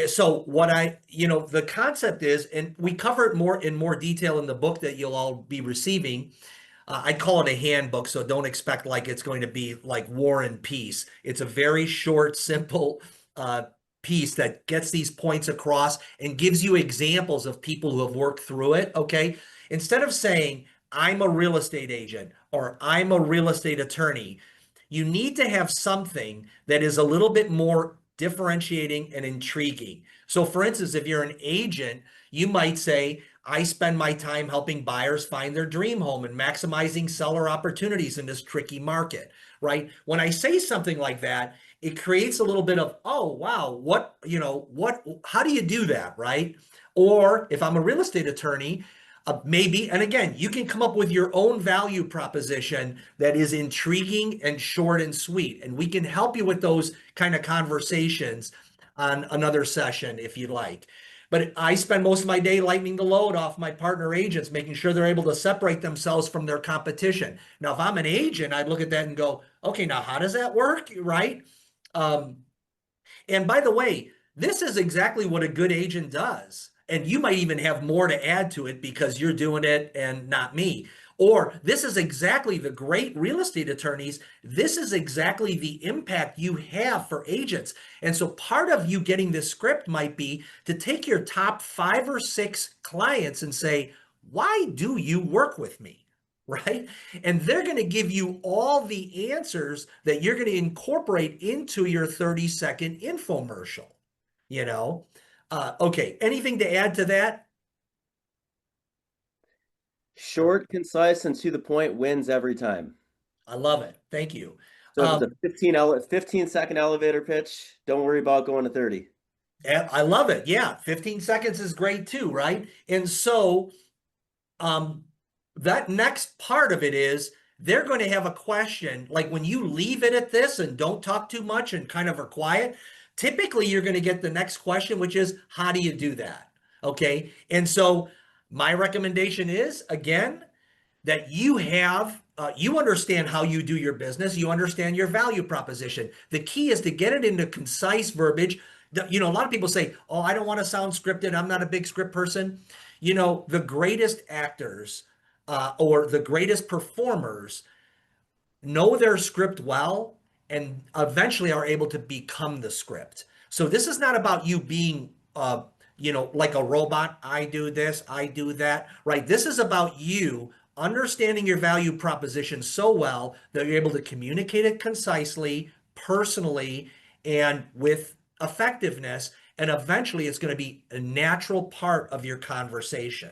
So the concept is, and we cover it in more detail in the book that you'll all be receiving. I call it a handbook, so don't expect like it's going to be like War and Peace. It's a very short, simple piece that gets these points across and gives you examples of people who have worked through it, okay? Instead of saying, I'm a real estate agent or I'm a real estate attorney, you need to have something that is a little bit more differentiating and intriguing. So for instance, if you're an agent, you might say, I spend my time helping buyers find their dream home and maximizing seller opportunities in this tricky market, right? When I say something like that, it creates a little bit of, oh, wow, how do you do that, right? Or if I'm a real estate attorney, maybe, and again, you can come up with your own value proposition that is intriguing and short and sweet. And we can help you with those kind of conversations on another session if you'd like. But I spend most of my day lightening the load off my partner agents, making sure they're able to separate themselves from their competition. Now, if I'm an agent, I'd look at that and go, okay, now how does that work, right? And by the way, This is exactly what a good agent does. And you might even have more to add to it because you're doing it and not me. Or this is exactly the great real estate attorneys. This is exactly the impact you have for agents. And so part of you getting this script might be to take your top 5 or 6 clients and say, why do you work with me? Right? And they're going to give you all the answers that you're going to incorporate into your 30-second infomercial. You know, okay. Anything to add to that? Short, concise, and to the point wins every time. I love it. Thank you. So if it's a 15-second elevator pitch, don't worry about going to 30. And I love it. Yeah, 15 seconds is great too, right? And so, that next part of it is they're going to have a question. Like when you leave it at this and don't talk too much and kind of are quiet, typically you're going to get the next question, which is, how do you do that? Okay. And so my recommendation is, again, that you have, you understand how you do your business. You understand your value proposition. The key is to get it into concise verbiage. You know, a lot of people say, oh, I don't want to sound scripted. I'm not a big script person. You know, the greatest actors or the greatest performers know their script well and eventually are able to become the script. So this is not about you being, you know, like a robot. I do this, I do that, right? This is about you understanding your value proposition so well that you're able to communicate it concisely, personally, and with effectiveness. And eventually it's going to be a natural part of your conversation.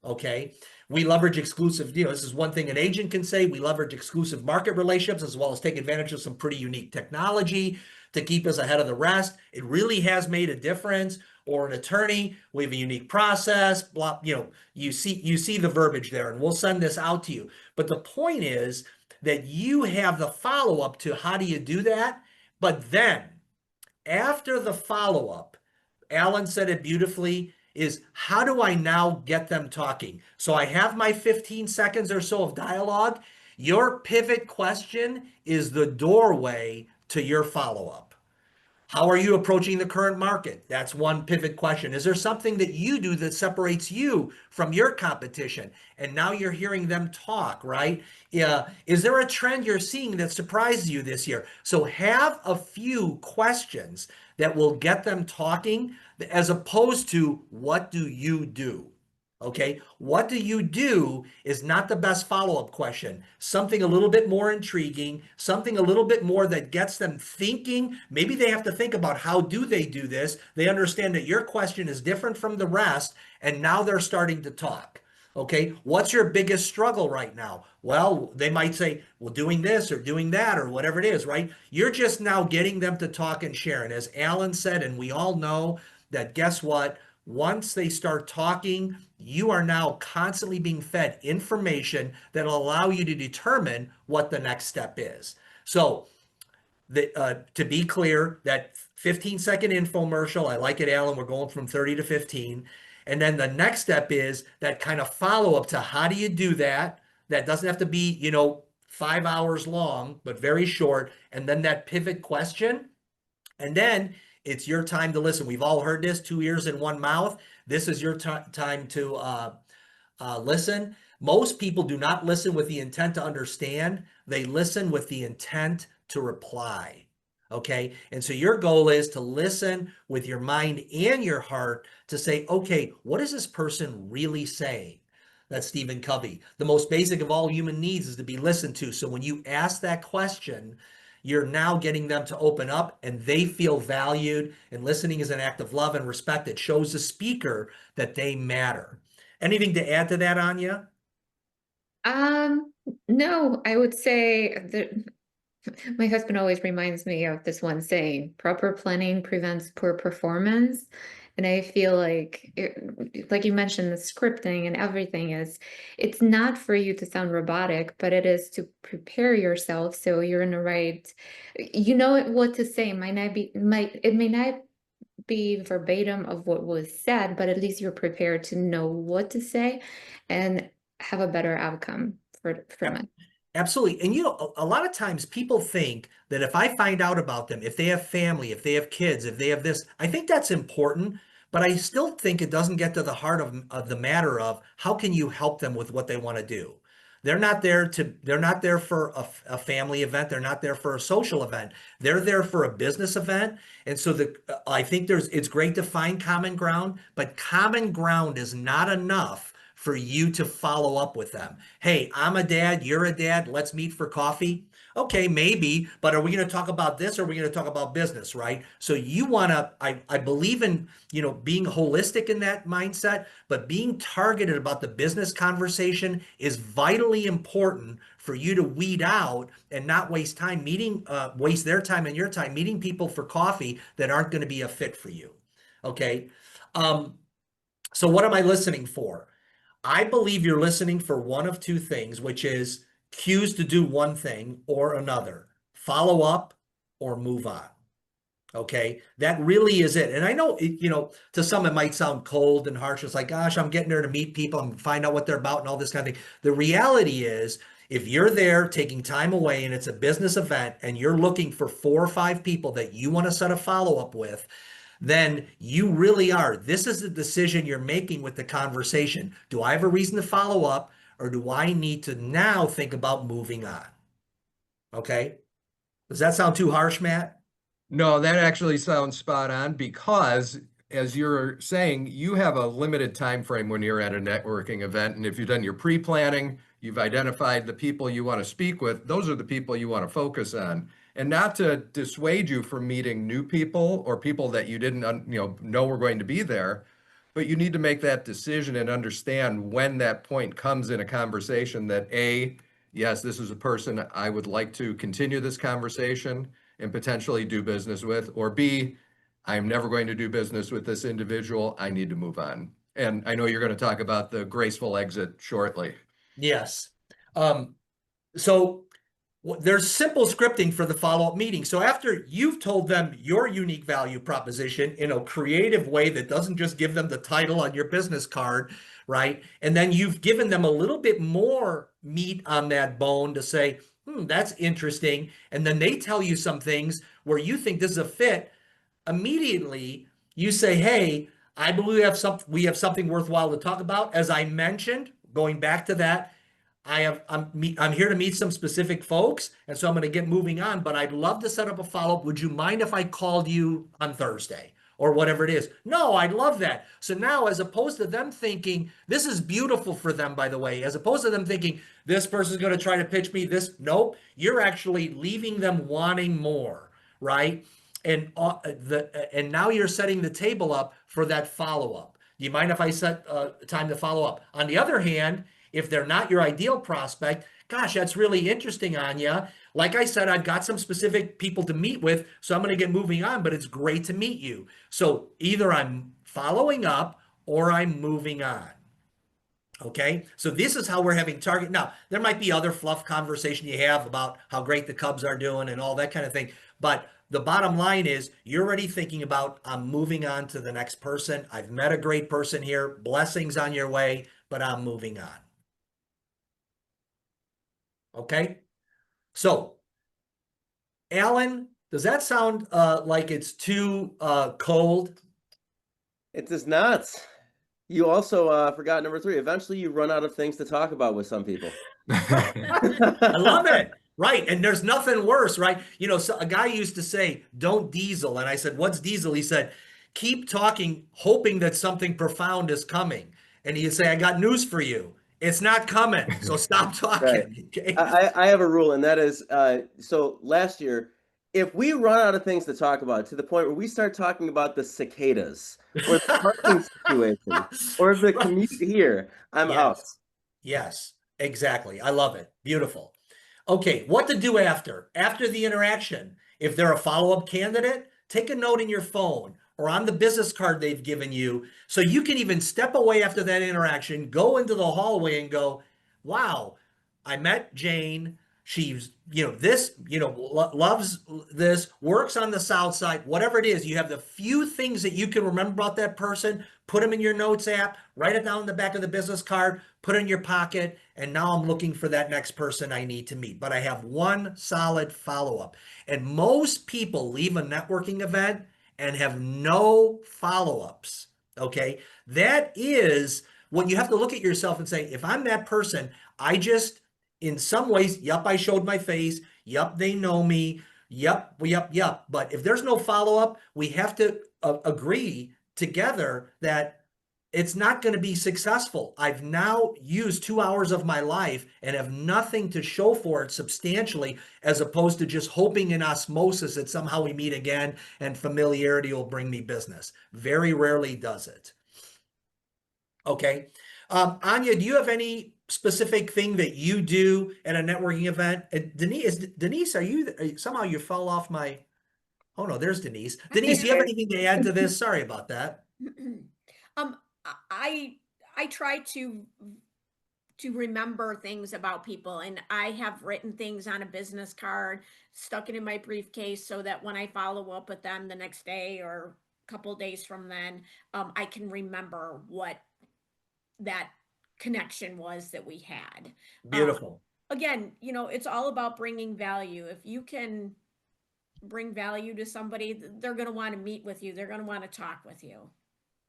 Okay. We leverage exclusive, you know, this is one thing an agent can say. We leverage exclusive market relationships as well as take advantage of some pretty unique technology to keep us ahead of the rest. It really has made a difference. Or an attorney, we have a unique process, blah, you know, you see the verbiage there, and we'll send this out to you. But the point is that you have the follow-up to how do you do that? But then after the follow-up, Alan said it beautifully, is how do I now get them talking? So I have my 15 seconds or so of dialogue. Your pivot question is the doorway to your follow-up. How are you approaching the current market? That's one pivot question. Is there something that you do that separates you from your competition? And now you're hearing them talk, right? Yeah. Is there a trend you're seeing that surprises you this year? So have a few questions that will get them talking as opposed to what do you do? Okay, what do you do is not the best follow-up question. Something a little bit more intriguing, something a little bit more that gets them thinking. Maybe they have to think about how do they do this. They understand that your question is different from the rest, and now they're starting to talk. Okay, what's your biggest struggle right now? Well, they might say, well, doing this or doing that or whatever it is, right? You're just now getting them to talk and share. And as Alan said, and we all know that, guess what? Once they start talking, you are now constantly being fed information that will allow you to determine what the next step is. So to be clear, that 15-second infomercial, I like it, Alan, we're going from 30 to 15. And then the next step is that kind of follow-up to how do you do that? That doesn't have to be, you know, 5 hours long, but very short. And then that pivot question. And then it's your time to listen. We've all heard this, 2 ears and 1 mouth. This is your time to listen. Most people do not listen with the intent to understand. They listen with the intent to reply. Okay. And so your goal is to listen with your mind and your heart to say, okay, what is this person really saying? That's Stephen Covey. The most basic of all human needs is to be listened to. So when you ask that question, you're now getting them to open up and they feel valued, and listening is an act of love and respect. It shows the speaker that they matter. Anything to add to that, Anya? No, I would say that my husband always reminds me of this one saying, proper planning prevents poor performance. And I feel like, like you mentioned, the scripting and everything it's not for you to sound robotic, but it is to prepare yourself so you're in the right, you know what to say. It may not be verbatim of what was said, but at least you're prepared to know what to say and have a better outcome from it. Absolutely. And a lot of times people think that if I find out about them, if they have family, if they have kids, if they have this, I think that's important, but I still think it doesn't get to the heart of the matter of how can you help them with what they want to do. They're not there for a family event. They're not there for a social event. They're there for a business event. And so I think it's great to find common ground, but common ground is not enough for you to follow up with them. Hey, I'm a dad, you're a dad, let's meet for coffee. Okay, maybe, but are we going to talk about this or are we going to talk about business, right? So you want to, I believe in, being holistic in that mindset, but being targeted about the business conversation is vitally important for you to weed out and not waste time waste their time and your time meeting people for coffee that aren't going to be a fit for you. Okay. So what am I listening for? I believe you're listening for one of two things, which is cues to do one thing or another, follow up or move on. Okay, that really is it. And I know, to some it might sound cold and harsh. It's like, gosh, I'm getting there to meet people and find out what they're about and all this kind of thing. The reality is, if you're there taking time away and it's a business event and you're looking for 4 or 5 people that you want to set a follow-up with, then you really are. This is the decision you're making with the conversation. Do I have a reason to follow up or do I need to now think about moving on? Okay. Does that sound too harsh, Matt? No, that actually sounds spot on because, as you're saying, you have a limited time frame when you're at a networking event. And if you've done your pre-planning, you've identified the people you want to speak with, those are the people you want to focus on. And not to dissuade you from meeting new people or people that you didn't know were going to be there, but you need to make that decision and understand when that point comes in a conversation that yes, this is a person I would like to continue this conversation and potentially do business with, or B, I'm never going to do business with this individual. I need to move on. And I know you're going to talk about the graceful exit shortly. Yes. So there's simple scripting for the follow-up meeting. So after you've told them your unique value proposition in a creative way that doesn't just give them the title on your business card, right? And then you've given them a little bit more meat on that bone to say, that's interesting. And then they tell you some things where you think this is a fit. Immediately you say, hey, I believe we have something worthwhile to talk about. As I mentioned, going back to that, I'm here to meet some specific folks, and so I'm going to get moving on, but I'd love to set up a follow-up. Would you mind if I called you on Thursday or whatever it is? No, I'd love that. So now, as opposed to them thinking, this is beautiful for them, by the way, as opposed to them thinking, this person's going to try to pitch me this, nope, you're actually leaving them wanting more, right? And now you're setting the table up for that follow-up. Do you mind if I set time to follow up? On the other hand, if they're not your ideal prospect, gosh, that's really interesting, Anya. Like I said, I've got some specific people to meet with, so I'm going to get moving on, but it's great to meet you. So either I'm following up or I'm moving on. Okay, so this is how we're having target. Now, there might be other fluff conversation you have about how great the Cubs are doing and all that kind of thing, but the bottom line is you're already thinking about, I'm moving on to the next person. I've met a great person here. Blessings on your way, but I'm moving on. Okay, so Alan, does that sound like it's too cold? It does not. You also forgot number 3. Eventually, you run out of things to talk about with some people. I love it. Right. And there's nothing worse, right? So a guy used to say, don't diesel. And I said, what's diesel? He said, keep talking, hoping that something profound is coming. And he'd say, I got news for you. It's not coming. So stop talking. Right. Okay? I have a rule, and that is, so last year, if we run out of things to talk about to the point where we start talking about the cicadas or the parking situation or the commute here, I'm out. Yes, exactly. I love it. Beautiful. Okay, what to do after the interaction. If they're a follow-up candidate, take a note in your phone or on the business card they've given you, so you can even step away after that interaction, go into the hallway and go, wow, I met Jane. she's, this, loves this, works on the south side, whatever it is, you have the few things that you can remember about that person, put them in your notes app, write it down in the back of the business card, put it in your pocket, and now I'm looking for that next person I need to meet. But I have one solid follow-up. And most people leave a networking event and have no follow-ups. Okay. That is when you have to look at yourself and say, if I'm that person, I just, in some ways, yep, I showed my face. Yep, they know me. Yep. But if there's no follow-up, we have to agree together that it's not going to be successful. I've now used 2 hours of my life and have nothing to show for it substantially, as opposed to just hoping in osmosis that somehow we meet again and familiarity will bring me business. Very rarely does it. Okay. Anya, do you have any specific thing that you do at a networking event? Denise, are you, somehow you fell off my, oh no, there's Denise. Denise, do you have anything to add to this? Sorry about that. I try to remember things about people, and I have written things on a business card, stuck it in my briefcase, so that when I follow up with them the next day or a couple of days from then, I can remember what that connection was that we had. Beautiful. Again, it's all about bringing value. If you can bring value to somebody, they're going to want to meet with you. They're going to want to talk with you.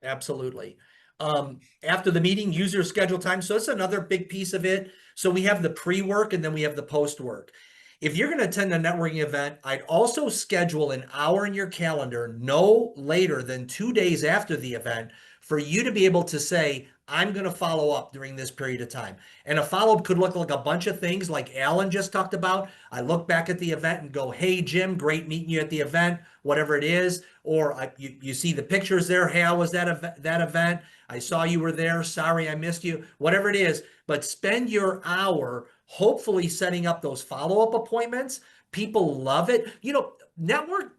Absolutely. After the meeting, use your schedule time. So that's another big piece of it. So we have the pre-work and then we have the post-work. If you're going to attend a networking event, I'd also schedule an hour in your calendar no later than 2 days after the event for you to be able to say, I'm going to follow up during this period of time. And a follow-up could look like a bunch of things like Alan just talked about. I look back at the event and go, hey, Jim, great meeting you at the event, whatever it is. Or you see the pictures there. Hey, how was that event? I saw you were there. Sorry, I missed you. Whatever it is. But spend your hour hopefully setting up those follow-up appointments. People love it.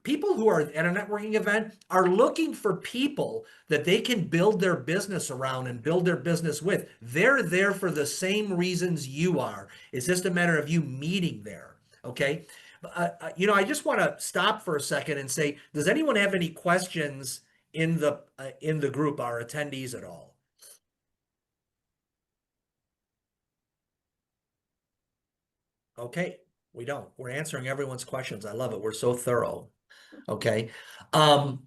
People who are at a networking event are looking for people that they can build their business around and build their business with. They're there for the same reasons you are. It's just a matter of you meeting there. Okay. I just want to stop for a second and say, does anyone have any questions in the group, our attendees at all? Okay. We don't. We're answering everyone's questions. I love it. We're so thorough. Okay. And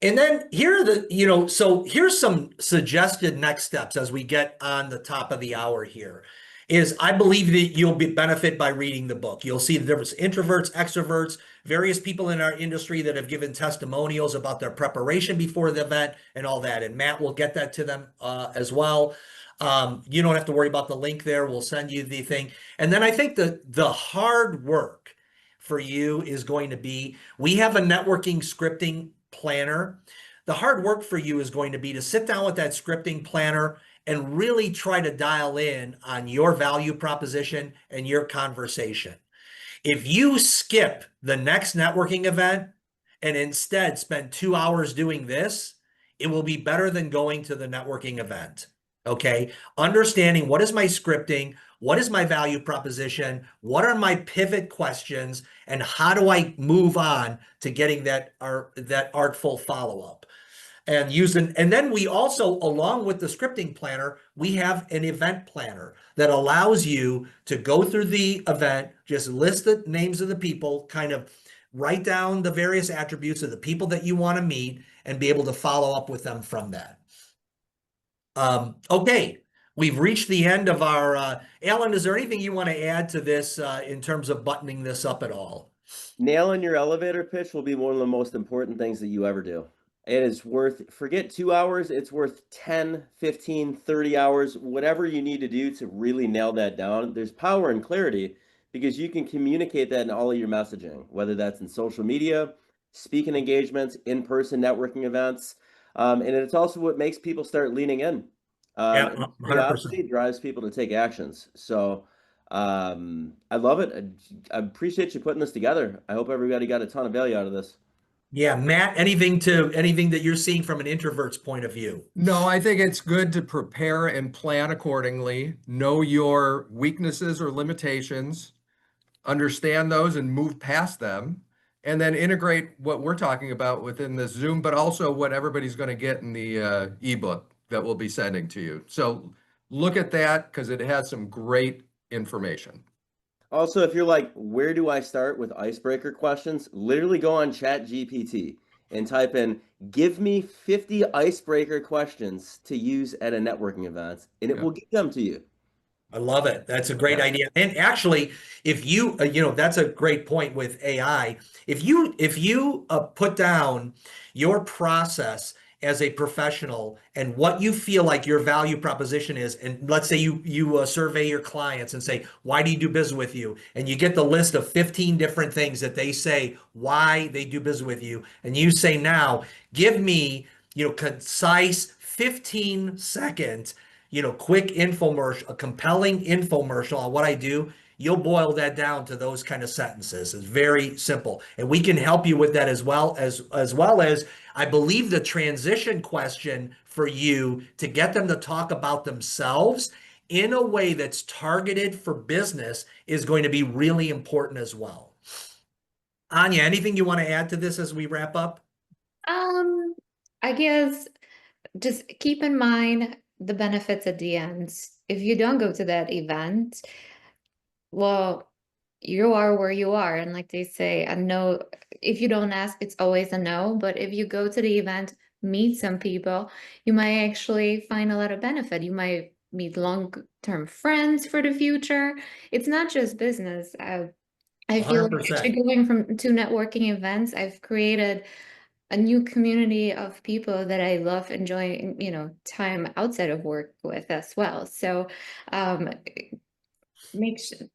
then here are the, so here's some suggested next steps as we get on the top of the hour here. Is I believe that you'll benefit by reading the book. You'll see the difference. Introverts, extroverts, various people in our industry that have given testimonials about their preparation before the event and all that. And Matt will get that to them as well. You don't have to worry about the link there. We'll send you the thing. And then I think the hard work for you is going to be, we have a networking scripting planner. The hard work for you is going to be to sit down with that scripting planner and really try to dial in on your value proposition and your conversation. If you skip the next networking event and instead spend 2 hours doing this, it will be better than going to the networking event. Okay. Understanding what is my scripting, what is my value proposition, what are my pivot questions, and how do I move on to getting that artful follow-up. And then we also, along with the scripting planner, we have an event planner that allows you to go through the event, just list the names of the people, kind of write down the various attributes of the people that you want to meet and be able to follow up with them from that. Okay, we've reached the end of our, Alan, is there anything you want to add to this in terms of buttoning this up at all? Nailing your elevator pitch will be one of the most important things that you ever do. It is worth, forget 2 hours, it's worth 10, 15, 30 hours, whatever you need to do to really nail that down. There's power and clarity because you can communicate that in all of your messaging, whether that's in social media, speaking engagements, in-person networking events. And it's also what makes people start leaning in. Yeah, and 100%. curiosity drives people to take actions. So I love it. I appreciate you putting this together. I hope everybody got a ton of value out of this. Yeah, Matt, anything that you're seeing from an introvert's point of view? No, I think it's good to prepare and plan accordingly, know your weaknesses or limitations, understand those and move past them, and then integrate what we're talking about within this Zoom, but also what everybody's going to get in the ebook that we'll be sending to you. So look at that because it has some great information. Also, if you're like, where do I start with icebreaker questions? Literally go on ChatGPT and type in, give me 50 icebreaker questions to use at a networking event, and it Yeah. will give them to you. I love it. That's a great Yeah. idea. And actually, if you, that's a great point with AI. If you put down your process as a professional and what you feel like your value proposition is, and let's say you survey your clients and say, why do you do business with you? And you get the list of 15 different things that they say why they do business with you, and you say now, give me, concise 15-second quick infomercial, a compelling infomercial on what I do, you'll boil that down to those kind of sentences. It's very simple. And we can help you with that as I believe the transition question for you to get them to talk about themselves in a way that's targeted for business is going to be really important as well. Anya, anything you want to add to this as we wrap up? I guess just keep in mind the benefits at the end. If you don't go to that event, well, you are where you are. And like they say, a no, if you don't ask, it's always a no. But if you go to the event, meet some people, you might actually find a lot of benefit. You might meet long-term friends for the future. It's not just business. I feel like 100%. actually going from to networking events, I've created a new community of people that I love enjoying, time outside of work with as well. So um,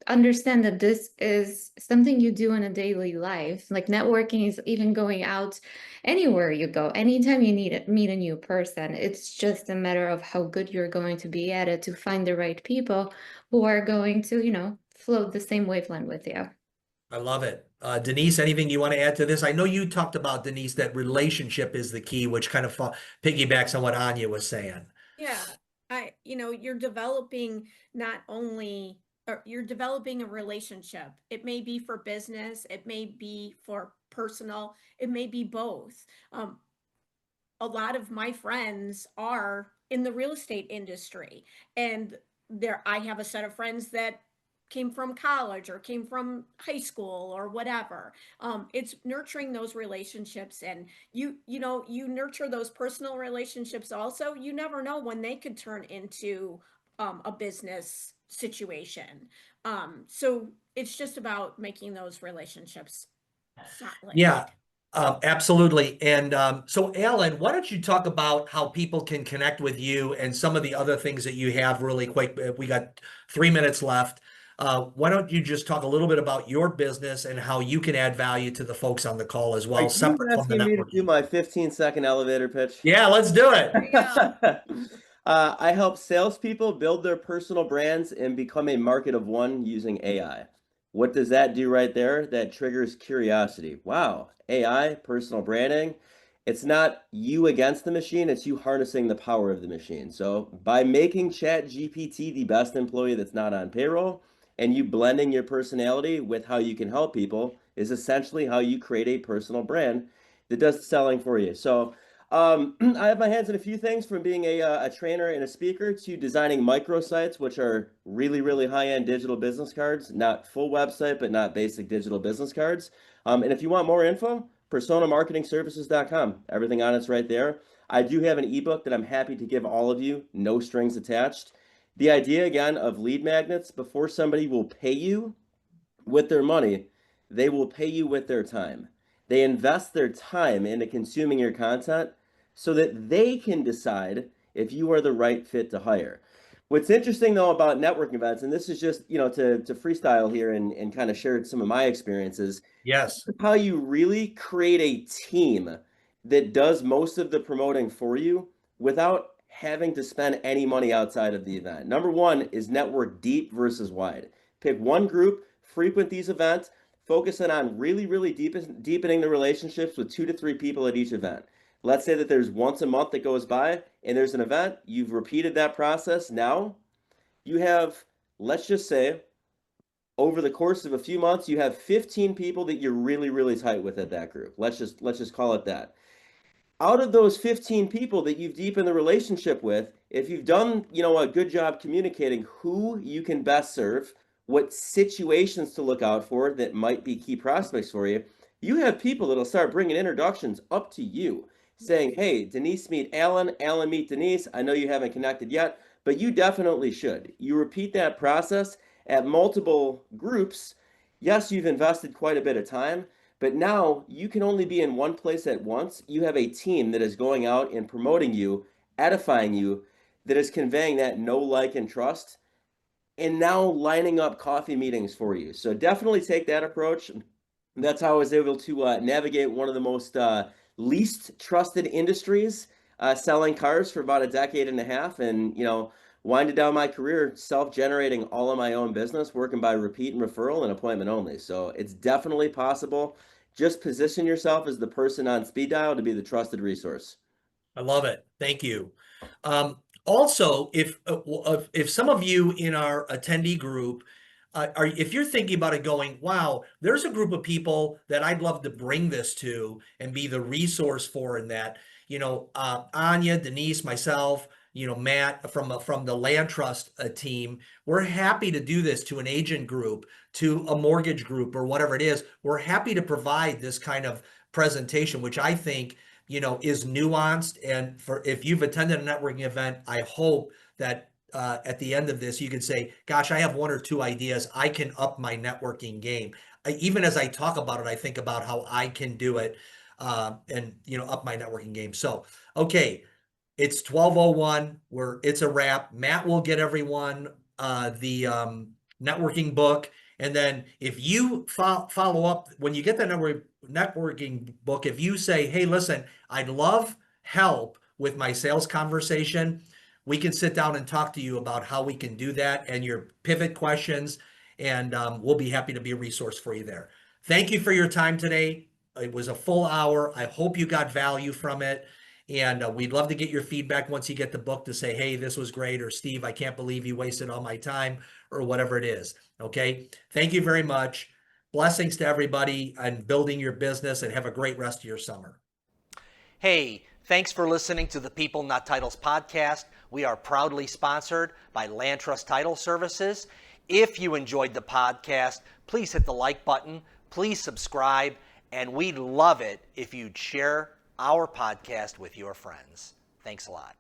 understand that this is something you do in a daily life. Like networking is even going out anywhere you go, anytime you meet a new person. It's just a matter of how good you're going to be at it to find the right people who are going to, float the same wavelength with you. I love it. Denise, anything you want to add to this? I know you talked about, Denise, that relationship is the key, which kind of piggybacks on what Anya was saying. Yeah, you're developing you're developing a relationship. It may be for business, it may be for personal, it may be both. A lot of my friends are in the real estate industry, and I have a set of friends that came from college or came from high school or whatever. It's nurturing those relationships, and you nurture those personal relationships also. You never know when they could turn into a business situation. So it's just about making those relationships solid. Yeah, absolutely. And so, Alan, why don't you talk about how people can connect with you and some of the other things that you have really quick? We got 3 minutes left. Why don't you just talk a little bit about your business and how you can add value to the folks on the call as Are well, you separate from the asking me to do networking? my 15-second elevator pitch? Yeah, let's do it. Yeah. I help salespeople build their personal brands and become a market of one using AI. What does that do right there? That triggers curiosity. Wow, AI, personal branding. It's not you against the machine, it's you harnessing the power of the machine. So by making ChatGPT the best employee that's not on payroll, and you blending your personality with how you can help people is essentially how you create a personal brand that does the selling for you. So I have my hands in a few things, from being a trainer and a speaker to designing microsites, which are really, really high-end digital business cards, not full website, but not basic digital business cards. And if you want more info, personamarketingservices.com. Everything on it's right there. I do have an ebook that I'm happy to give all of you, no strings attached. The idea, again, of lead magnets: before somebody will pay you with their money, they will pay you with their time. They invest their time into consuming your content so that they can decide if you are the right fit to hire. What's interesting though about networking events, and this is just, to freestyle here and kind of share some of my experiences, Yes. how you really create a team that does most of the promoting for you without having to spend any money outside of the event. Number one is network deep versus wide. Pick one group, frequent these events, focusing on really deepening the relationships with 2 to 3 people at each event. Let's say that there's once a month that goes by and there's an event. You've repeated that process. Now you have, let's just say, over the course of a few months, you have 15 people that you're really tight with at that group. Let's just call it that. Out of those 15 people that you've deepened the relationship with, if you've done, a good job communicating who you can best serve, what situations to look out for that might be key prospects for you, you have people that'll start bringing introductions up to you, saying, hey, Denise meet Alan, Alan meet Denise. I know you haven't connected yet, but you definitely should. You repeat that process at multiple groups. Yes, you've invested quite a bit of time, but now you can only be in one place at once. You have a team that is going out and promoting you, edifying you, that is conveying that know, like, and trust, and now lining up coffee meetings for you. So definitely take that approach. That's how I was able to navigate one of the most least trusted industries, selling cars for about a decade and a half, and winded down my career self-generating all of my own business, working by repeat and referral and appointment only. So it's definitely possible. Just position yourself as the person on speed dial to be the trusted resource. I love it. Thank you. Also, if some of you in our attendee group if you're thinking about it going, wow, there's a group of people that I'd love to bring this to and be the resource for in that, Anya, Denise, myself, Matt from the Land Trust team, we're happy to do this to an agent group, to a mortgage group, or whatever it is. We're happy to provide this kind of presentation, which I think, is nuanced. And if you've attended a networking event, I hope that at the end of this, you can say, gosh, I have 1 or 2 ideas. I can up my networking game. Even as I talk about it, I think about how I can do it and, up my networking game. So, okay, it's 12:01. It's a wrap. Matt will get everyone the networking book. And then if you follow up, when you get the networking book, if you say, hey, listen, I'd love help with my sales conversation, we can sit down and talk to you about how we can do that and your pivot questions, and we'll be happy to be a resource for you there. Thank you for your time today. It was a full hour. I hope you got value from it, and we'd love to get your feedback once you get the book to say, hey, this was great, or Steve, I can't believe you wasted all my time, or whatever it is. Okay? Thank you very much. Blessings to everybody on building your business, and have a great rest of your summer. Hey, thanks for listening to the People Not Titles podcast. We are proudly sponsored by Land Trust Title Services. If you enjoyed the podcast, please hit the like button, please subscribe, and we'd love it if you'd share our podcast with your friends. Thanks a lot.